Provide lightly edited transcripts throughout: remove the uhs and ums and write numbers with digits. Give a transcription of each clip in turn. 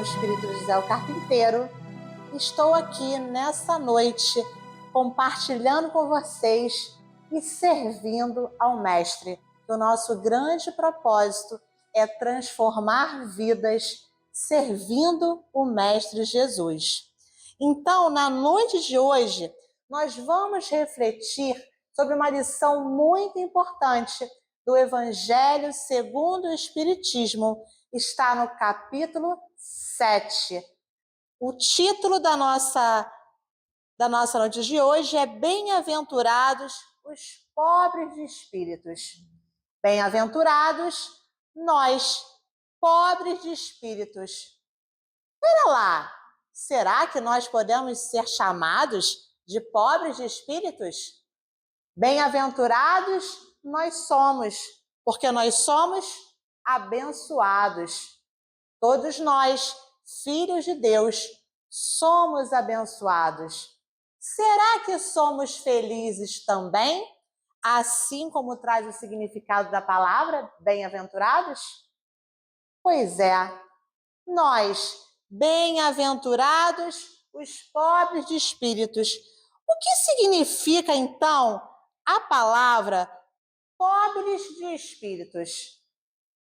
chamo Espírito José o Carpinteiro. Estou aqui nessa noite compartilhando com vocês e servindo ao Mestre. O nosso grande propósito é transformar vidas servindo o Mestre Jesus. Então, na noite de hoje, nós vamos refletir sobre uma lição muito importante do Evangelho segundo o Espiritismo. Está no capítulo 7. O título da nossa noite de hoje é Bem-aventurados os pobres de espíritos. Bem-aventurados nós, pobres de espíritos. Espera lá, será que nós podemos ser chamados de pobres de espíritos? Bem-aventurados nós somos, porque nós somos abençoados. Todos nós, filhos de Deus, somos abençoados. Será que somos felizes também? Assim como traz o significado da palavra bem-aventurados? Pois é, nós, bem-aventurados os pobres de espíritos. O que significa, então, a palavra pobres de espíritos?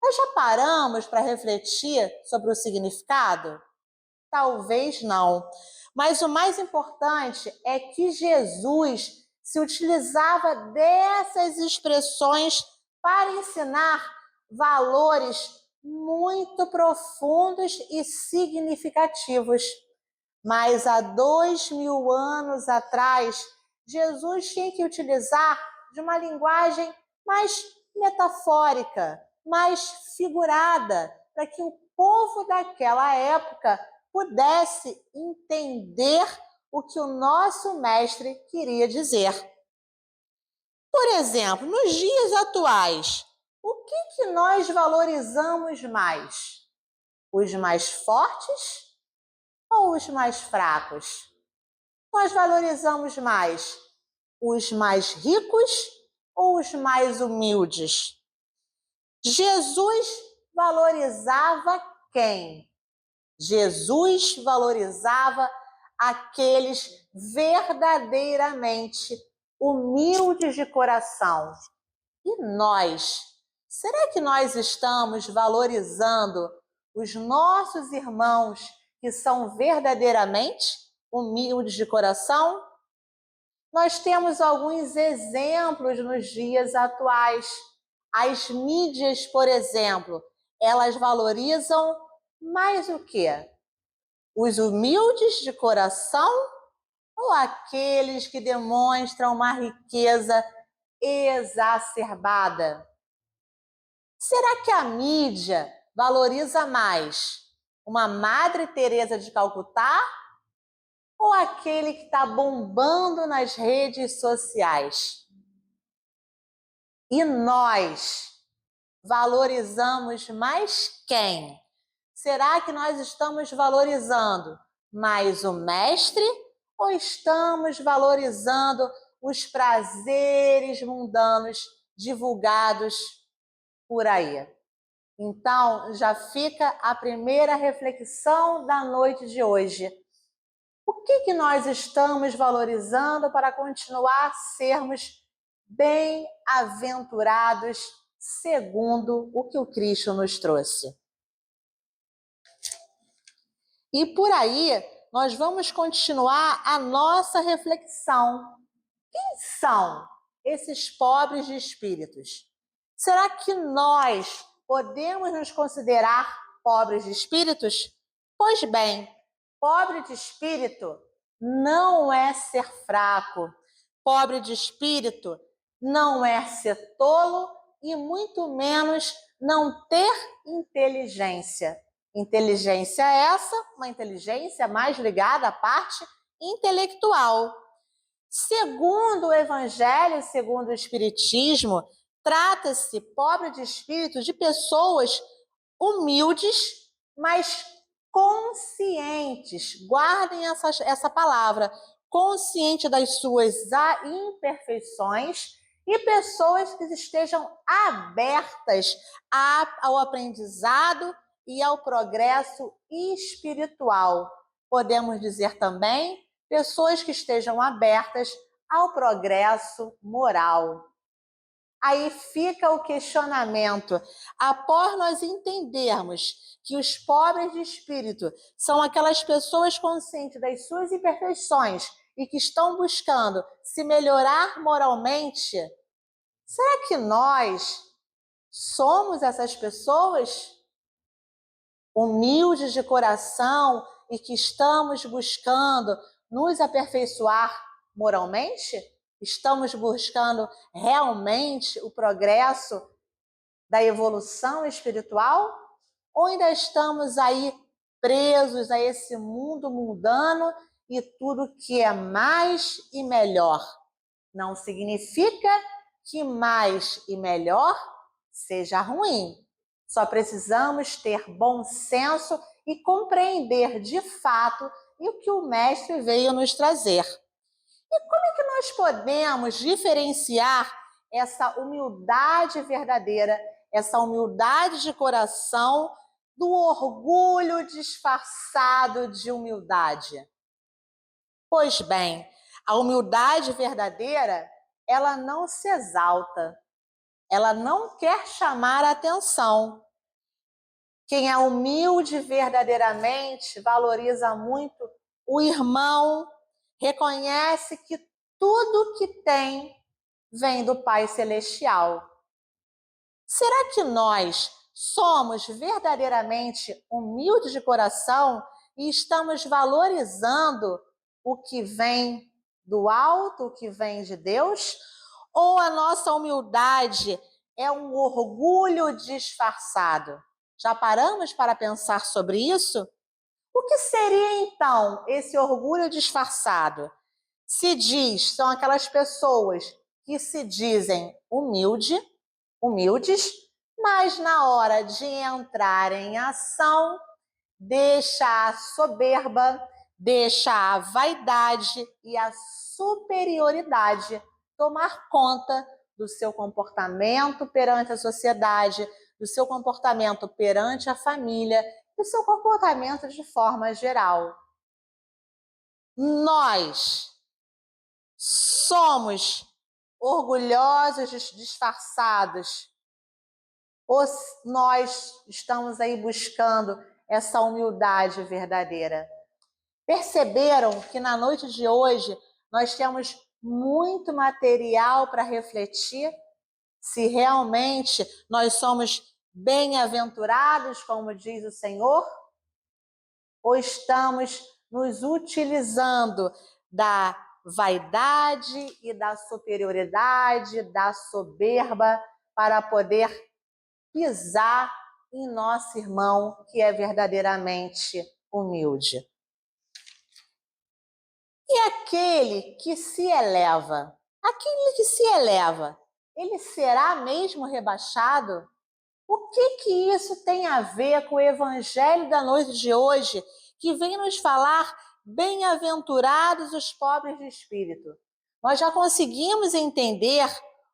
Nós já paramos para refletir sobre o significado? Talvez não. Mas o mais importante é que Jesus se utilizava dessas expressões para ensinar valores muito profundos e significativos. Mas há 2000 anos atrás, Jesus tinha que utilizar de uma linguagem mais metafórica, mais figurada, para que o povo daquela época pudesse entender o que o nosso mestre queria dizer. Por exemplo, nos dias atuais, o que nós valorizamos mais? Os mais fortes ou os mais fracos? Nós valorizamos mais os mais ricos ou os mais humildes? Jesus valorizava quem? Jesus valorizava aqueles verdadeiramente humildes de coração. E nós? Será que nós estamos valorizando os nossos irmãos que são verdadeiramente humildes de coração? Nós temos alguns exemplos nos dias atuais. As mídias, por exemplo, elas valorizam mais o quê? Os humildes de coração ou aqueles que demonstram uma riqueza exacerbada? Será que a mídia valoriza mais uma Madre Teresa de Calcutá ou aquele que está bombando nas redes sociais? E nós valorizamos mais quem? Será que nós estamos valorizando mais o mestre ou estamos valorizando os prazeres mundanos divulgados por aí? Então, já fica a primeira reflexão da noite de hoje. O que nós estamos valorizando para continuar a sermos bem-aventurados segundo o que o Cristo nos trouxe? E por aí, nós vamos continuar a nossa reflexão. Quem são esses pobres de espíritos? Será que nós podemos nos considerar pobres de espíritos? Pois bem, pobre de espírito não é ser fraco. Pobre de espírito não é ser tolo e muito menos não ter inteligência. Inteligência essa, uma inteligência mais ligada à parte intelectual. Segundo o Evangelho, segundo o Espiritismo, trata-se, pobre de espírito, de pessoas humildes, mas conscientes. Guardem essa palavra, consciente das suas imperfeições e pessoas que estejam abertas ao aprendizado e ao progresso espiritual. Podemos dizer também pessoas que estejam abertas ao progresso moral. Aí fica o questionamento. Após nós entendermos que os pobres de espírito são aquelas pessoas conscientes das suas imperfeições e que estão buscando se melhorar moralmente, será que nós somos essas pessoas humildes de coração e que estamos buscando nos aperfeiçoar moralmente? Estamos buscando realmente o progresso da evolução espiritual? Ou ainda estamos aí presos a esse mundo mundano e tudo que é mais e melhor? Não significa que mais e melhor seja ruim. Só precisamos ter bom senso e compreender de fato o que o Mestre veio nos trazer. E como é que nós podemos diferenciar essa humildade verdadeira, essa humildade de coração, do orgulho disfarçado de humildade? Pois bem, a humildade verdadeira, ela não se exalta, ela não quer chamar a atenção. Quem é humilde verdadeiramente valoriza muito o irmão, reconhece que tudo que tem vem do Pai Celestial. Será que nós somos verdadeiramente humildes de coração e estamos valorizando o que vem do alto, o que vem de Deus? Ou a nossa humildade é um orgulho disfarçado? Já paramos para pensar sobre isso? O que seria então esse orgulho disfarçado? Se diz, são aquelas pessoas que se dizem humildes, mas na hora de entrar em ação, deixa a soberba, deixa a vaidade e a superioridade tomar conta do seu comportamento perante a sociedade, do seu comportamento perante a família, do seu comportamento de forma geral. Nós somos orgulhosos, disfarçados, ou nós estamos aí buscando essa humildade verdadeira? Perceberam que na noite de hoje nós temos muito material para refletir se realmente nós somos bem-aventurados, como diz o Senhor, ou estamos nos utilizando da vaidade e da superioridade, da soberba, para poder pisar em nosso irmão que é verdadeiramente humilde. E aquele que se eleva, ele será mesmo rebaixado? O que isso tem a ver com o evangelho da noite de hoje, que vem nos falar bem-aventurados os pobres de espírito? Nós já conseguimos entender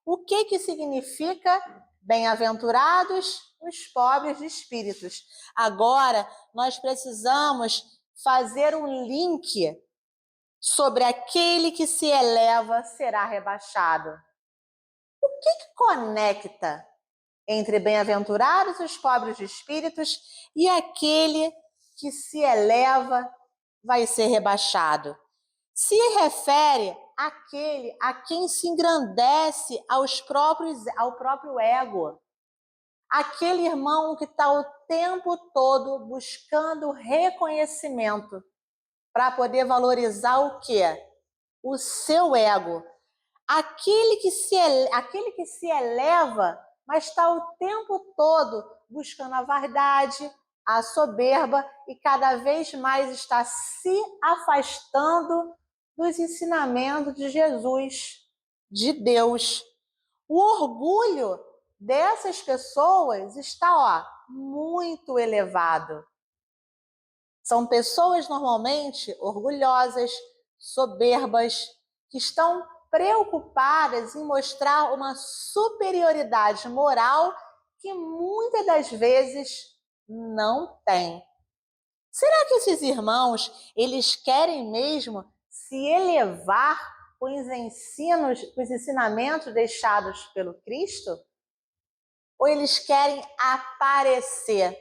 o que significa bem-aventurados os pobres de espíritos. Agora, nós precisamos fazer um link sobre aquele que se eleva será rebaixado. O que conecta entre bem-aventurados os pobres de espíritos e aquele que se eleva vai ser rebaixado? Se refere àquele a quem se engrandece ao próprio ego. Aquele irmão que está o tempo todo buscando reconhecimento para poder valorizar o quê? O seu ego. Aquele que se eleva, mas está o tempo todo buscando a vaidade, a soberba e cada vez mais está se afastando dos ensinamentos de Jesus, de Deus. O orgulho dessas pessoas está, muito elevado. São pessoas normalmente orgulhosas, soberbas, que estão preocupadas em mostrar uma superioridade moral que muitas das vezes não tem. Será que esses irmãos, eles querem mesmo se elevar com os ensinamentos deixados pelo Cristo? Ou eles querem aparecer?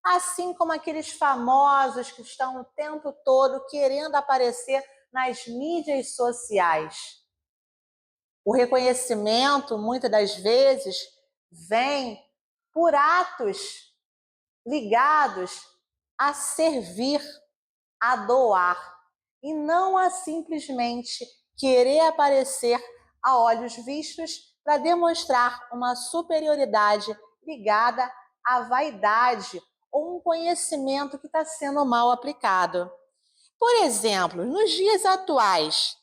Assim como aqueles famosos que estão o tempo todo querendo aparecer nas mídias sociais. O reconhecimento, muitas das vezes, vem por atos ligados a servir, a doar, e não a simplesmente querer aparecer a olhos vistos para demonstrar uma superioridade ligada à vaidade ou um conhecimento que está sendo mal aplicado. Por exemplo, nos dias atuais,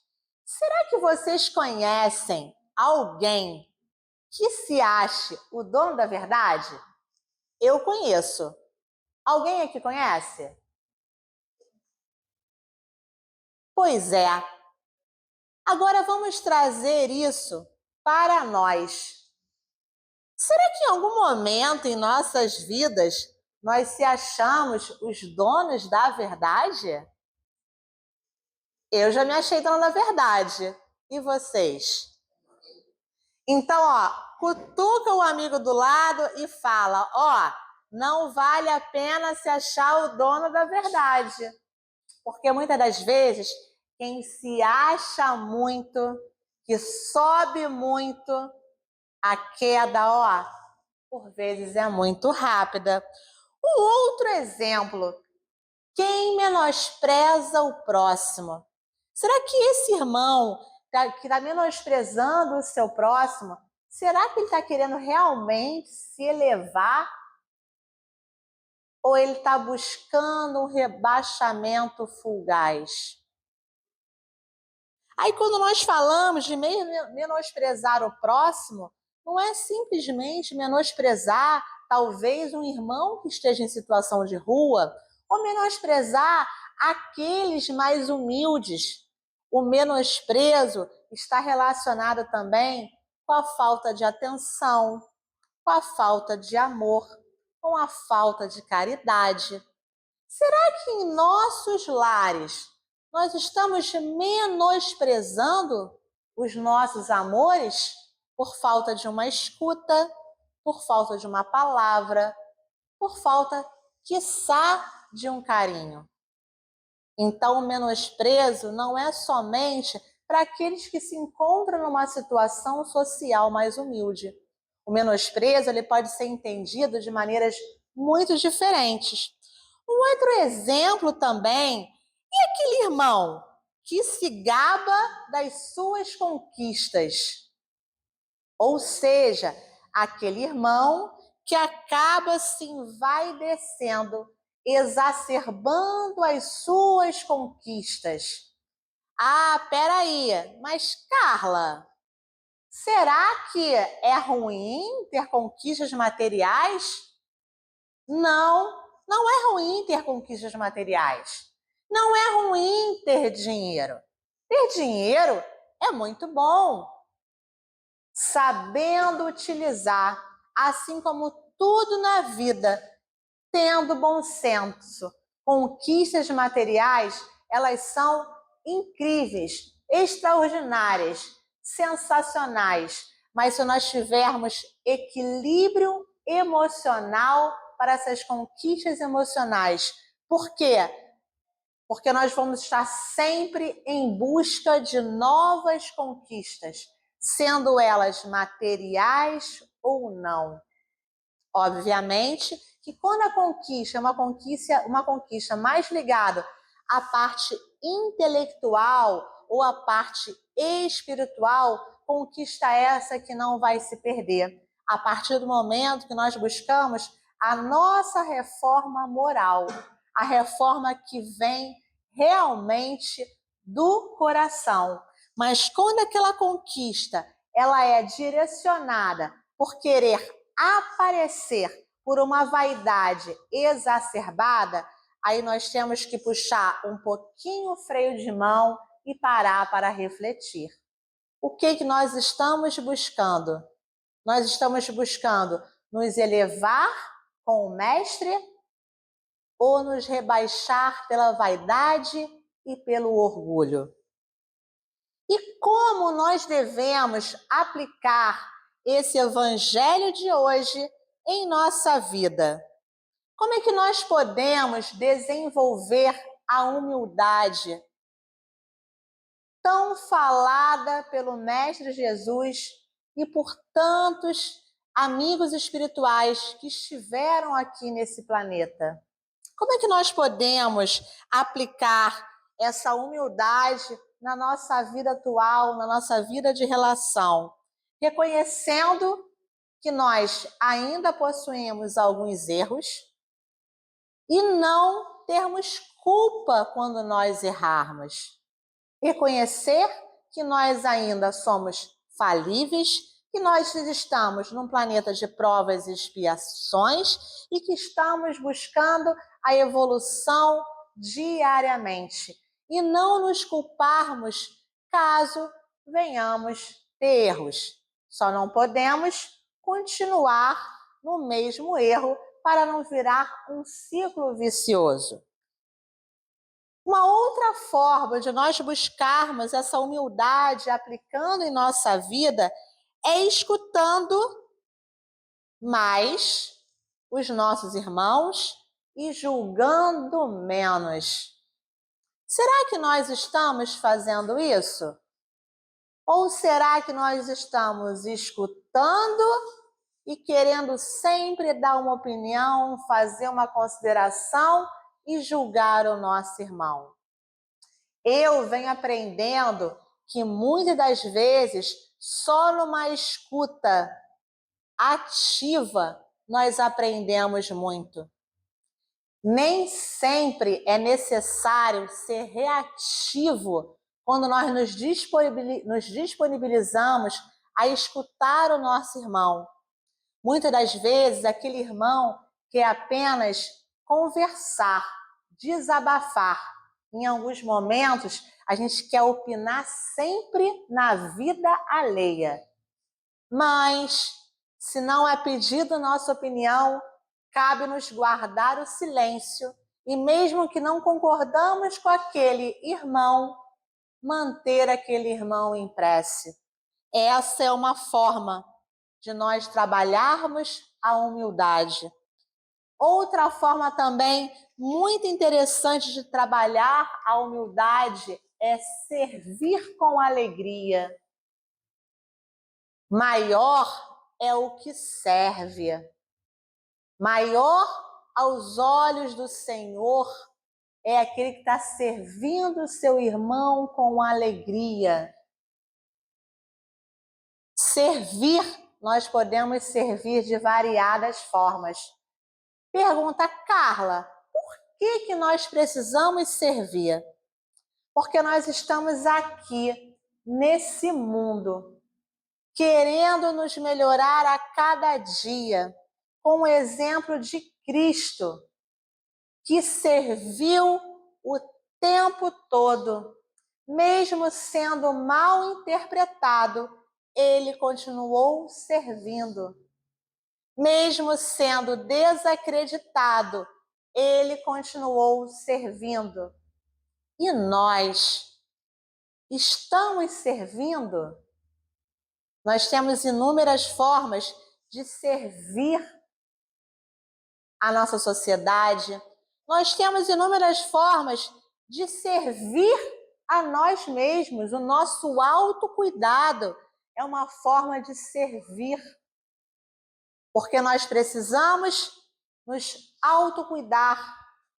será que vocês conhecem alguém que se ache o dono da verdade? Eu conheço. Alguém aqui conhece? Pois é. Agora vamos trazer isso para nós. Será que em algum momento em nossas vidas nós se achamos os donos da verdade? Eu já me achei dona da verdade. E vocês? Então, cutuca o amigo do lado e fala, não vale a pena se achar o dono da verdade. Porque muitas das vezes, quem se acha muito, que sobe muito, a queda, por vezes é muito rápida. Um outro exemplo, quem menospreza o próximo. Será que esse irmão que está menosprezando o seu próximo, será que ele está querendo realmente se elevar? Ou ele está buscando um rebaixamento fugaz? Aí quando nós falamos de menosprezar o próximo, não é simplesmente menosprezar talvez um irmão que esteja em situação de rua, ou menosprezar aqueles mais humildes. O menosprezo está relacionado também com a falta de atenção, com a falta de amor, com a falta de caridade. Será que em nossos lares nós estamos menosprezando os nossos amores por falta de uma escuta, por falta de uma palavra, por falta, quiçá, de um carinho? Então, o menosprezo não é somente para aqueles que se encontram numa situação social mais humilde. O menosprezo ele pode ser entendido de maneiras muito diferentes. Um outro exemplo também é aquele irmão que se gaba das suas conquistas. Ou seja, aquele irmão que acaba se envaidecendo, exacerbando as suas conquistas. Peraí, mas Carla, será que é ruim ter conquistas materiais? Não, não é ruim ter conquistas materiais. Não é ruim ter dinheiro. Ter dinheiro é muito bom. Sabendo utilizar, assim como tudo na vida, tendo bom senso. Conquistas materiais, elas são incríveis, extraordinárias, sensacionais. Mas se nós tivermos equilíbrio emocional para essas conquistas emocionais, por quê? Porque nós vamos estar sempre em busca de novas conquistas, sendo elas materiais ou não. Obviamente que quando a conquista é uma conquista mais ligada à parte intelectual ou à parte espiritual, conquista essa que não vai se perder. A partir do momento que nós buscamos a nossa reforma moral, a reforma que vem realmente do coração. Mas quando aquela conquista ela é direcionada por querer aparecer, por uma vaidade exacerbada, aí nós temos que puxar um pouquinho o freio de mão e parar para refletir. O que nós estamos buscando? Nós estamos buscando nos elevar com o Mestre ou nos rebaixar pela vaidade e pelo orgulho. E como nós devemos aplicar esse evangelho de hoje em nossa vida? Como é que nós podemos desenvolver a humildade tão falada pelo Mestre Jesus e por tantos amigos espirituais que estiveram aqui nesse planeta? Como é que nós podemos aplicar essa humildade na nossa vida atual, na nossa vida de relação? Reconhecendo que nós ainda possuímos alguns erros e não termos culpa quando nós errarmos. Reconhecer que nós ainda somos falíveis, que nós estamos num planeta de provas e expiações e que estamos buscando a evolução diariamente. E não nos culparmos caso venhamos ter erros. Só não podemos continuar no mesmo erro para não virar um ciclo vicioso. Uma outra forma de nós buscarmos essa humildade aplicando em nossa vida é escutando mais os nossos irmãos e julgando menos. Será que nós estamos fazendo isso? Ou será que nós estamos escutando e querendo sempre dar uma opinião, fazer uma consideração e julgar o nosso irmão? Eu venho aprendendo que muitas das vezes só numa escuta ativa nós aprendemos muito. Nem sempre é necessário ser reativo quando nós nos disponibilizamos a escutar o nosso irmão. Muitas das vezes, aquele irmão quer apenas conversar, desabafar. Em alguns momentos, a gente quer opinar sempre na vida alheia. Mas, se não é pedido nossa opinião, cabe-nos guardar o silêncio e, mesmo que não concordamos com aquele irmão, manter aquele irmão em prece. Essa é uma forma de nós trabalharmos a humildade. Outra forma também muito interessante de trabalhar a humildade é servir com alegria. Maior é o que serve. Maior aos olhos do Senhor é aquele que está servindo o seu irmão com alegria. Servir, nós podemos servir de variadas formas. Pergunta, Carla, por que nós precisamos servir? Porque nós estamos aqui, nesse mundo, querendo nos melhorar a cada dia, com o exemplo de Cristo, que serviu o tempo todo, mesmo sendo mal interpretado, ele continuou servindo. Mesmo sendo desacreditado, ele continuou servindo. E nós estamos servindo? Nós temos inúmeras formas de servir a nossa sociedade. Nós temos inúmeras formas de servir a nós mesmos. O nosso autocuidado é uma forma de servir. Porque nós precisamos nos autocuidar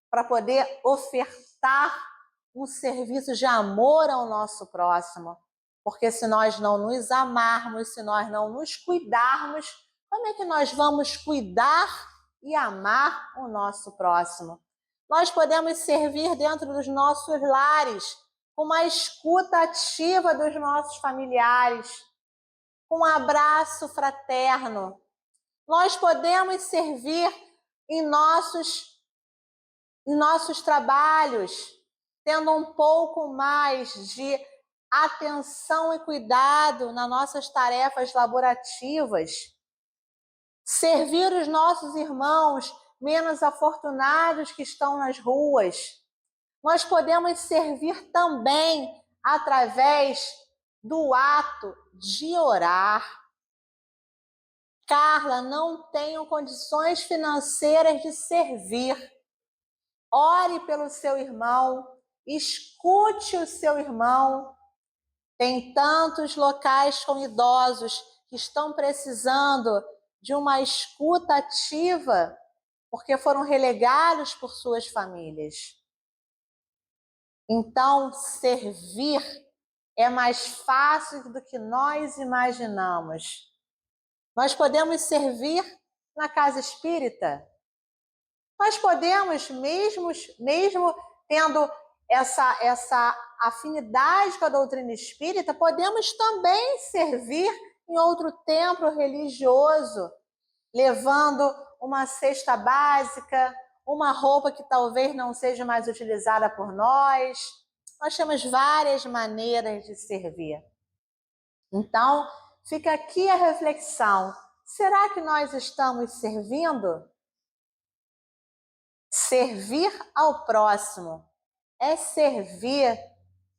para poder ofertar um serviço de amor ao nosso próximo. Porque se nós não nos amarmos, se nós não nos cuidarmos, como é que nós vamos cuidar e amar o nosso próximo? Nós podemos servir dentro dos nossos lares, com uma escuta ativa dos nossos familiares, com um abraço fraterno. Nós podemos servir em nossos trabalhos, tendo um pouco mais de atenção e cuidado nas nossas tarefas laborativas. Servir os nossos irmãos, menos afortunados que estão nas ruas. Nós podemos servir também através do ato de orar. Carla, não tenho condições financeiras de servir. Ore pelo seu irmão, escute o seu irmão. Tem tantos locais com idosos que estão precisando de uma escuta ativa, porque foram relegados por suas famílias. Então, servir é mais fácil do que nós imaginamos. Nós podemos servir na casa espírita. Nós podemos, mesmo tendo essa afinidade com a doutrina espírita, podemos também servir em outro templo religioso, levando uma cesta básica, uma roupa que talvez não seja mais utilizada por nós. Nós temos várias maneiras de servir. Então, fica aqui a reflexão. Será que nós estamos servindo? Servir ao próximo é servir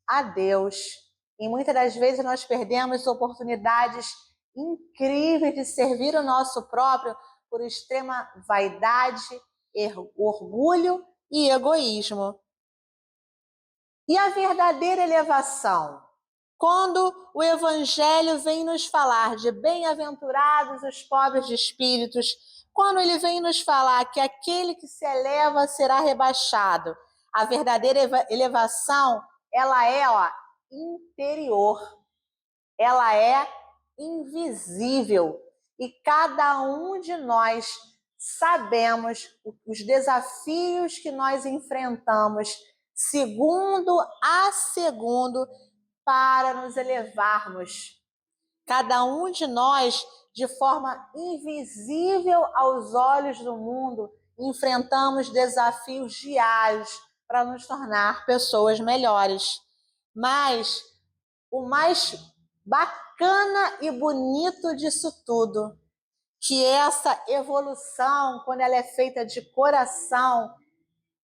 a Deus. E muitas das vezes nós perdemos oportunidades incríveis de servir o nosso próprio por extrema vaidade, orgulho e egoísmo. E a verdadeira elevação? Quando o Evangelho vem nos falar de bem-aventurados os pobres de espíritos, quando ele vem nos falar que aquele que se eleva será rebaixado, a verdadeira elevação, ela é interior, ela é invisível. E cada um de nós sabemos os desafios que nós enfrentamos segundo a segundo para nos elevarmos. Cada um de nós, de forma invisível aos olhos do mundo, enfrentamos desafios diários para nos tornar pessoas melhores. Mas o mais bacana e bonito disso tudo, que essa evolução, quando ela é feita de coração,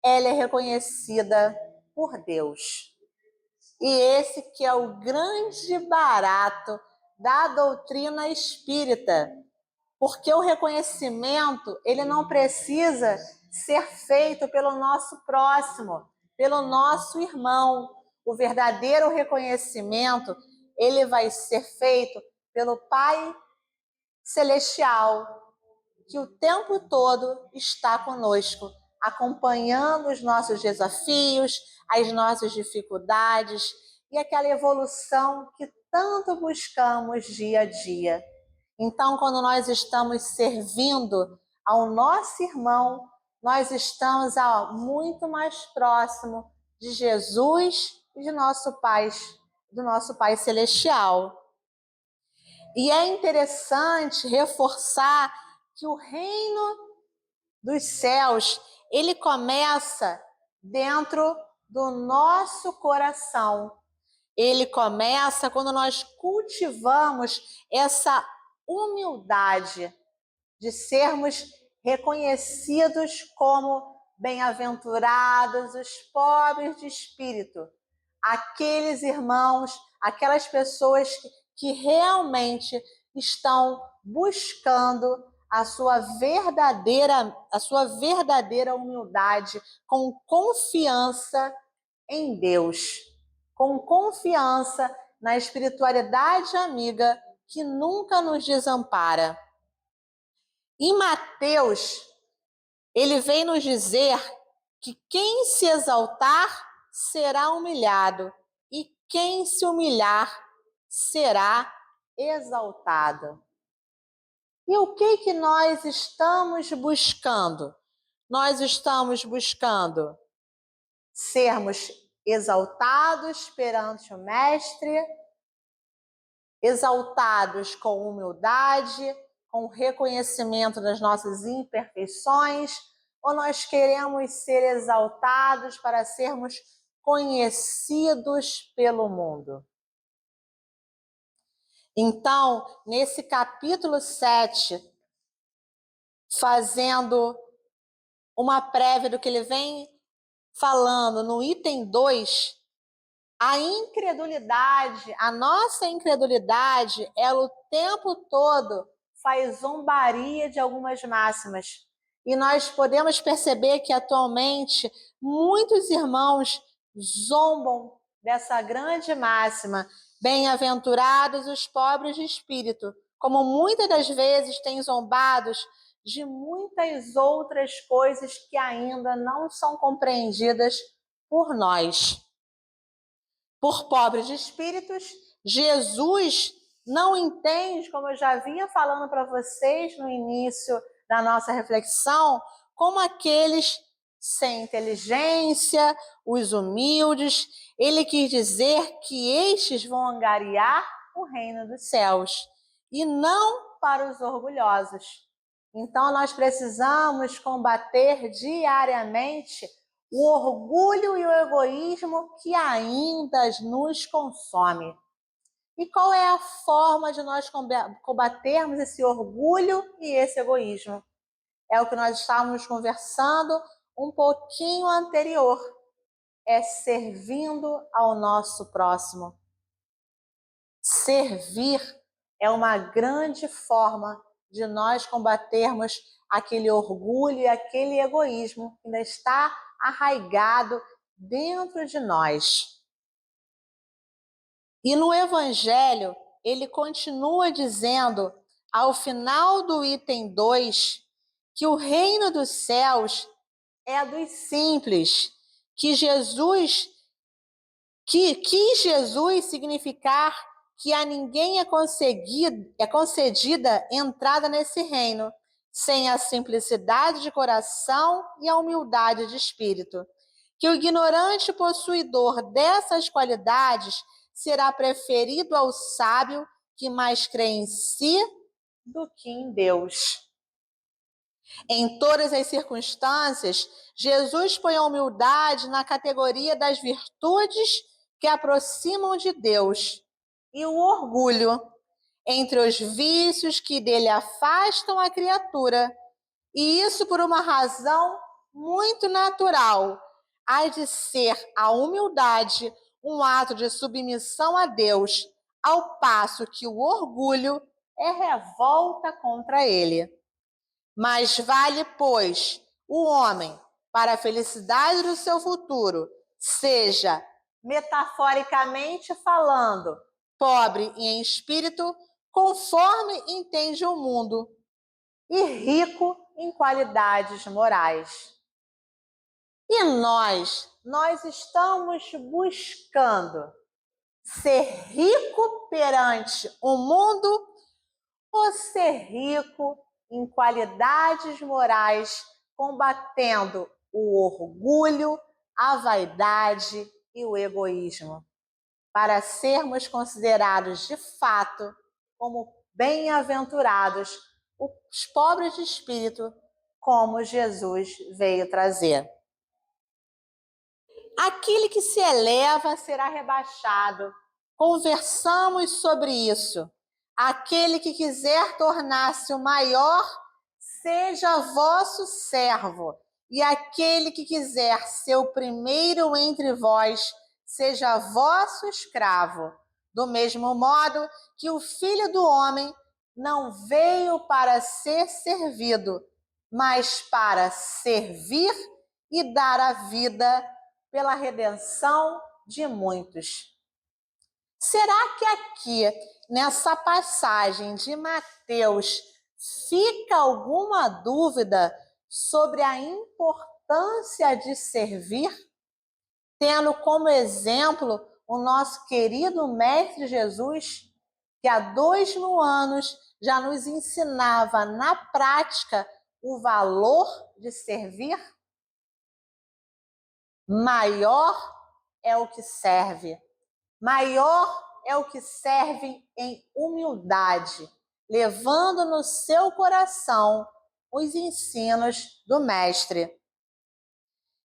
ela é reconhecida por Deus. E esse que é o grande barato da doutrina espírita, porque o reconhecimento, ele não precisa ser feito pelo nosso próximo, pelo nosso irmão. O verdadeiro reconhecimento, ele vai ser feito pelo Pai Celestial, que o tempo todo está conosco, acompanhando os nossos desafios, as nossas dificuldades e aquela evolução que tanto buscamos dia a dia. Então, quando nós estamos servindo ao nosso irmão, nós estamos muito mais próximo de Jesus e de do nosso Pai Celestial. E é interessante reforçar que o reino dos céus, ele começa dentro do nosso coração. Ele começa quando nós cultivamos essa humildade de sermos reconhecidos como bem-aventurados os pobres de espírito, aqueles irmãos, aquelas pessoas que realmente estão buscando a sua verdadeira humildade, com confiança em Deus, com confiança na espiritualidade amiga que nunca nos desampara. Em Mateus, ele vem nos dizer que quem se exaltar será humilhado e quem se humilhar será exaltado. E o que nós estamos buscando? Nós estamos buscando sermos exaltados perante o Mestre, exaltados com humildade, com reconhecimento das nossas imperfeições, ou nós queremos ser exaltados para sermos conhecidos pelo mundo? Então, nesse capítulo 7, fazendo uma prévia do que ele vem falando no item 2, a incredulidade, a nossa incredulidade, ela o tempo todo faz zombaria de algumas máximas. E nós podemos perceber que atualmente muitos irmãos zombam dessa grande máxima: bem-aventurados os pobres de espírito, como muitas das vezes têm zombados de muitas outras coisas que ainda não são compreendidas por nós. Por pobres de espíritos, Jesus não entende, como eu já vinha falando para vocês no início da nossa reflexão, como aqueles sem inteligência, os humildes. Ele quis dizer que estes vão angariar o reino dos céus e não para os orgulhosos. Então, nós precisamos combater diariamente o orgulho e o egoísmo que ainda nos consome. E qual é a forma de nós combatermos esse orgulho e esse egoísmo? É o que nós estávamos conversando um pouquinho anterior. É servindo ao nosso próximo. Servir é uma grande forma de nós combatermos aquele orgulho e aquele egoísmo que ainda está arraigado dentro de nós. E no Evangelho, ele continua dizendo, ao final do item 2, que o reino dos céus é dos simples, que Jesus quis significar que a ninguém é concedida entrada nesse reino, sem a simplicidade de coração e a humildade de espírito. Que o ignorante possuidor dessas qualidades será preferido ao sábio que mais crê em si do que em Deus. Em todas as circunstâncias, Jesus põe a humildade na categoria das virtudes que aproximam de Deus e o orgulho entre os vícios que dele afastam a criatura, e isso por uma razão muito natural, há de ser a humildade um ato de submissão a Deus, ao passo que o orgulho é revolta contra ele. Mas vale, pois, o homem, para a felicidade do seu futuro, seja, metaforicamente falando, pobre em espírito, conforme entende o mundo, e rico em qualidades morais. E nós estamos buscando ser rico perante o mundo ou ser rico em qualidades morais, combatendo o orgulho, a vaidade e o egoísmo, para sermos considerados de fato como bem-aventurados os pobres de espírito, como Jesus veio trazer. Aquele que se eleva será rebaixado. Conversamos sobre isso. Aquele que quiser tornar-se o maior, seja vosso servo. E aquele que quiser ser o primeiro entre vós, seja vosso escravo. Do mesmo modo que o Filho do Homem não veio para ser servido, mas para servir e dar a vida pela redenção de muitos. Será que aqui, nessa passagem de Mateus, fica alguma dúvida sobre a importância de servir? Tendo como exemplo o nosso querido Mestre Jesus, que há 2000 anos já nos ensinava na prática o valor de servir? Maior é o que serve. Maior é o que serve em humildade, levando no seu coração os ensinos do Mestre.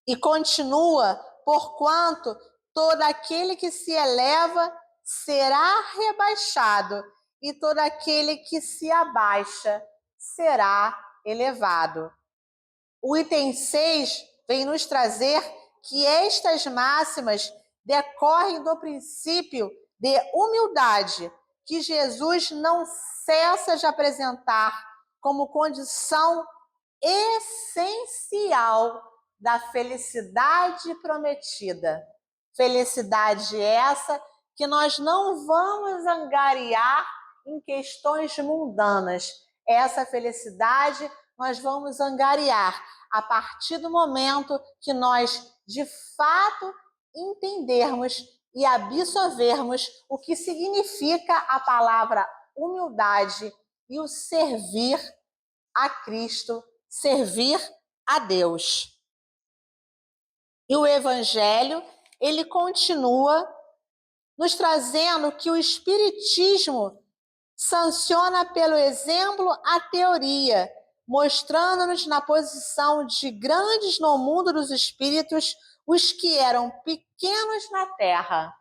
E continua, porquanto todo aquele que se eleva será rebaixado, e todo aquele que se abaixa será elevado. O item 6 vem nos trazer que estas máximas decorrem do princípio de humildade, que Jesus não cessa de apresentar como condição essencial da felicidade prometida. Felicidade essa que nós não vamos angariar em questões mundanas. Essa felicidade nós vamos angariar a partir do momento que nós, de fato, entendermos e absorvermos o que significa a palavra humildade e o servir a Cristo, servir a Deus. E o Evangelho, ele continua nos trazendo que o Espiritismo sanciona pelo exemplo a teoria, mostrando-nos na posição de grandes no mundo dos espíritos os que eram pequenos na terra.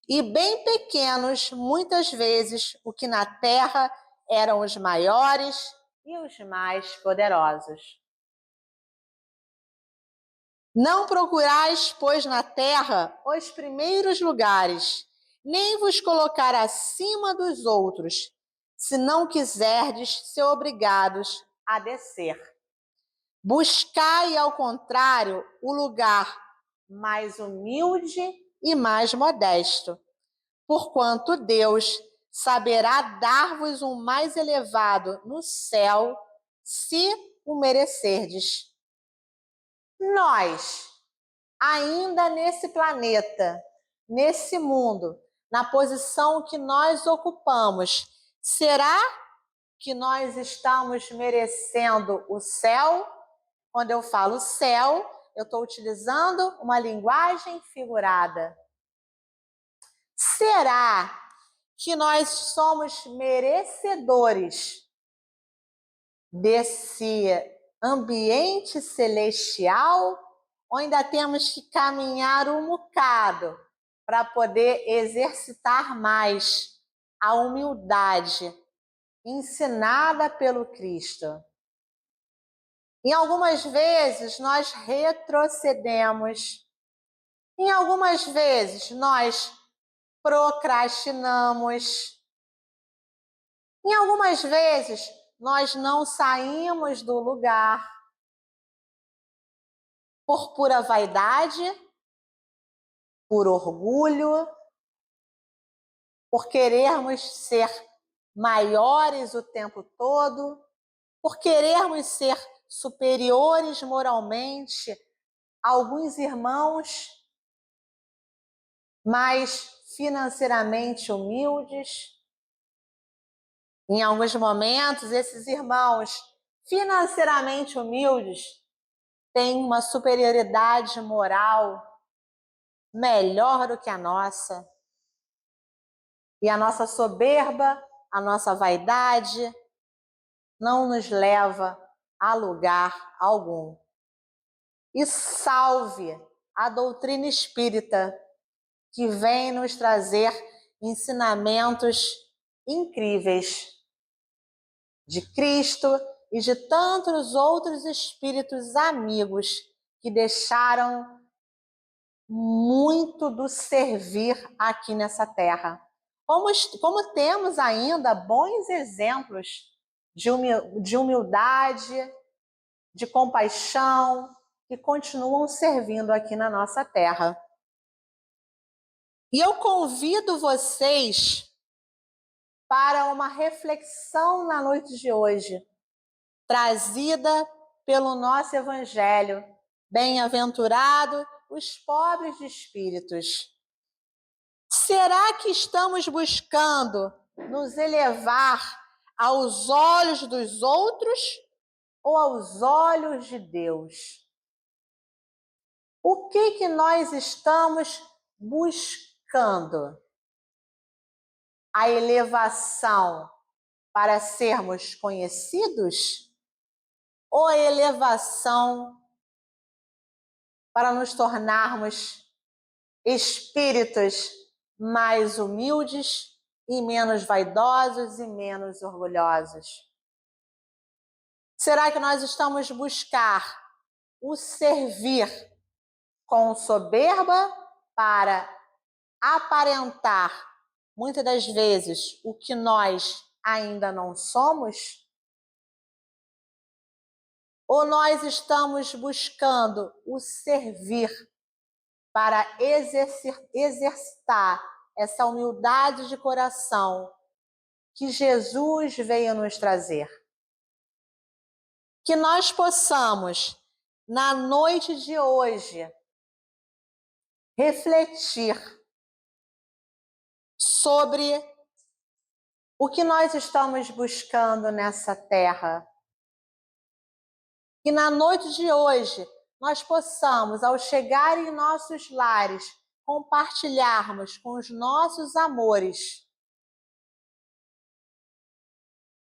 E bem pequenos, muitas vezes, o que na terra eram os maiores e os mais poderosos. Não procurais, pois, na terra os primeiros lugares, nem vos colocar acima dos outros, se não quiserdes ser obrigados a descer. Buscai, ao contrário, o lugar mais humilde e mais modesto, porquanto Deus saberá dar-vos um mais elevado no céu, se o merecerdes. Nós, ainda nesse planeta, nesse mundo, na posição que nós ocupamos, será que nós estamos merecendo o céu? Quando eu falo céu, eu estou utilizando uma linguagem figurada. Será que nós somos merecedores desse ambiente celestial, ou ainda temos que caminhar um bocado para poder exercitar mais a humildade ensinada pelo Cristo? Em algumas vezes nós retrocedemos, em algumas vezes nós procrastinamos, em algumas vezes nós não saímos do lugar por pura vaidade, por orgulho, por querermos ser maiores o tempo todo, por querermos ser superiores moralmente a alguns irmãos mais financeiramente humildes. Em alguns momentos, esses irmãos financeiramente humildes têm uma superioridade moral melhor do que a nossa. E a nossa soberba, a nossa vaidade, não nos leva a lugar algum. E salve a doutrina espírita, que vem nos trazer ensinamentos incríveis de Cristo e de tantos outros espíritos amigos que deixaram muito do servir aqui nessa terra. Como temos ainda bons exemplos de humildade, de compaixão, que continuam servindo aqui na nossa terra. E eu convido vocês para uma reflexão na noite de hoje, trazida pelo nosso Evangelho. Bem-aventurado os pobres de espíritos. Será que estamos buscando nos elevar aos olhos dos outros ou aos olhos de Deus? O que nós estamos buscando? A elevação para sermos conhecidos ou a elevação para nos tornarmos espíritos mais humildes e menos vaidosos e menos orgulhosos? Será que nós estamos buscar o servir com soberba para aparentar, muitas das vezes, o que nós ainda não somos? Ou nós estamos buscando o servir para exercitar essa humildade de coração que Jesus veio nos trazer? Que nós possamos, na noite de hoje, refletir sobre o que nós estamos buscando nessa terra. Que na noite de hoje nós possamos, ao chegar em nossos lares, compartilharmos com os nossos amores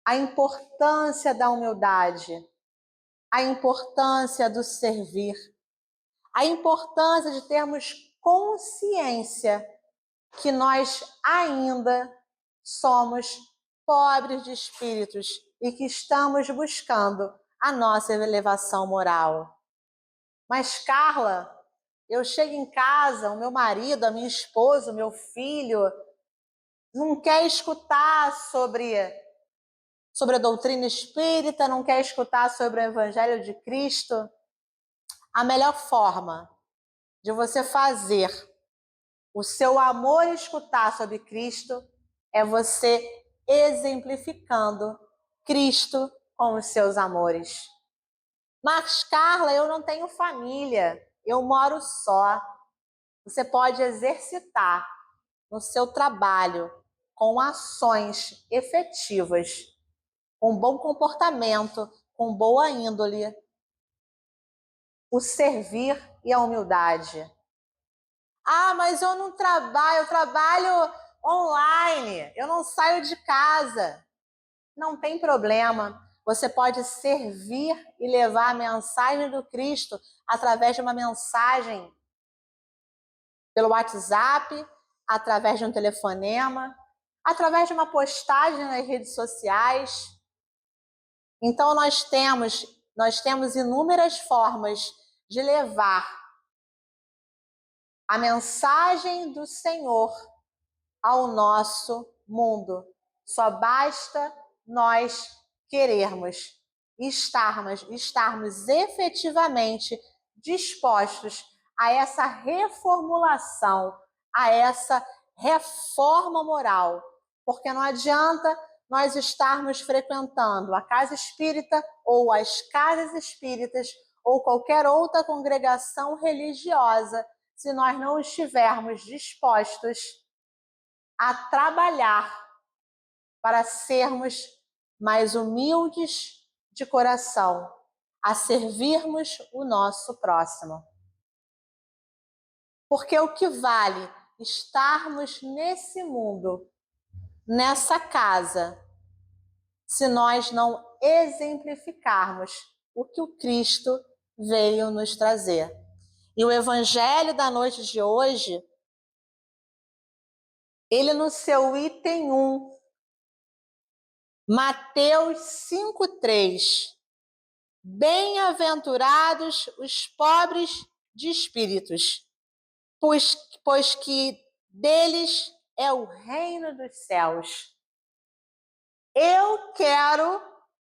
a importância da humildade, a importância do servir, a importância de termos consciência que nós ainda somos pobres de espíritos e que estamos buscando a nossa elevação moral. Mas, Carla, eu chego em casa, o meu marido, a minha esposa, o meu filho, não quer escutar sobre a doutrina espírita, não quer escutar sobre o Evangelho de Cristo. A melhor forma de você fazer o seu amor escutar sobre Cristo é você exemplificando Cristo com os seus amores. Mas, Carla, eu não tenho família, eu moro só. Você pode exercitar no seu trabalho com ações efetivas, com bom comportamento, com boa índole, o servir e a humildade. Ah, mas eu não trabalho, eu trabalho online, eu não saio de casa. Não tem problema. Você pode servir e levar a mensagem do Cristo através de uma mensagem pelo WhatsApp, através de um telefonema, através de uma postagem nas redes sociais. Então nós temos inúmeras formas de levar a mensagem do Senhor ao nosso mundo. Só basta nós querermos estarmos efetivamente dispostos a essa reformulação, a essa reforma moral. Porque não adianta nós estarmos frequentando a casa espírita ou as casas espíritas ou qualquer outra congregação religiosa se nós não estivermos dispostos a trabalhar para sermos mais humildes de coração, a servirmos o nosso próximo. Porque o que vale estarmos nesse mundo, nessa casa, se nós não exemplificarmos o que o Cristo veio nos trazer. E o Evangelho da noite de hoje, ele no seu item 1, Mateus 5,3. Bem-aventurados os pobres de espíritos, pois que deles é o reino dos céus. Eu quero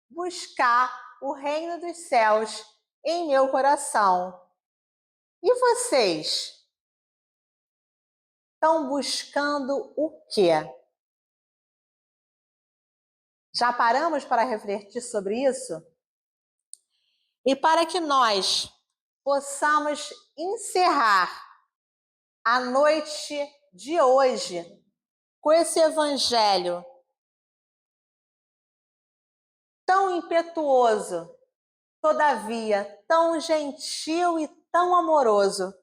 buscar o reino dos céus em meu coração. E vocês estão buscando o quê? Já paramos para refletir sobre isso? E para que nós possamos encerrar a noite de hoje com esse evangelho tão impetuoso, todavia tão gentil e tão amoroso,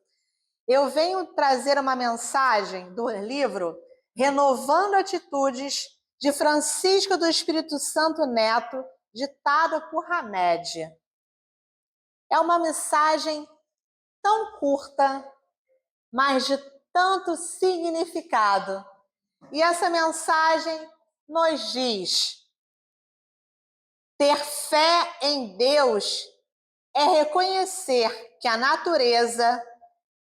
eu venho trazer uma mensagem do livro Renovando Atitudes, de Francisco do Espírito Santo Neto, ditada por Hamed. É uma mensagem tão curta, mas de tanto significado. E essa mensagem nos diz: Ter fé em Deus é reconhecer que a natureza,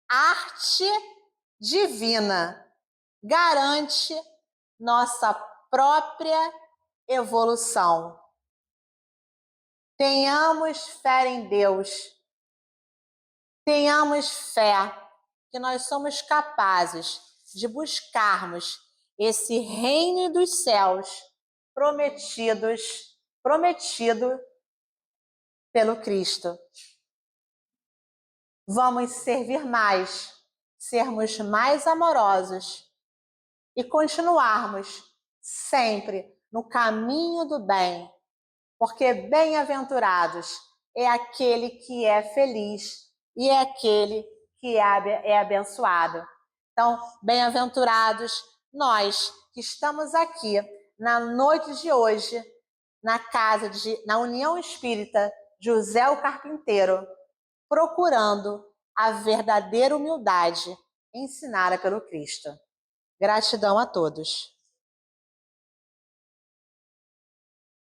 arte divina, garante nossa própria evolução. Tenhamos fé em Deus. Tenhamos fé que nós somos capazes de buscarmos esse reino dos céus prometido pelo Cristo. Vamos servir mais, sermos mais amorosos e continuarmos sempre no caminho do bem, porque bem-aventurados é aquele que é feliz e é aquele que é abençoado. Então, bem-aventurados nós que estamos aqui na noite de hoje, na União Espírita José o Carpinteiro, procurando a verdadeira humildade ensinada pelo Cristo. Gratidão a todos.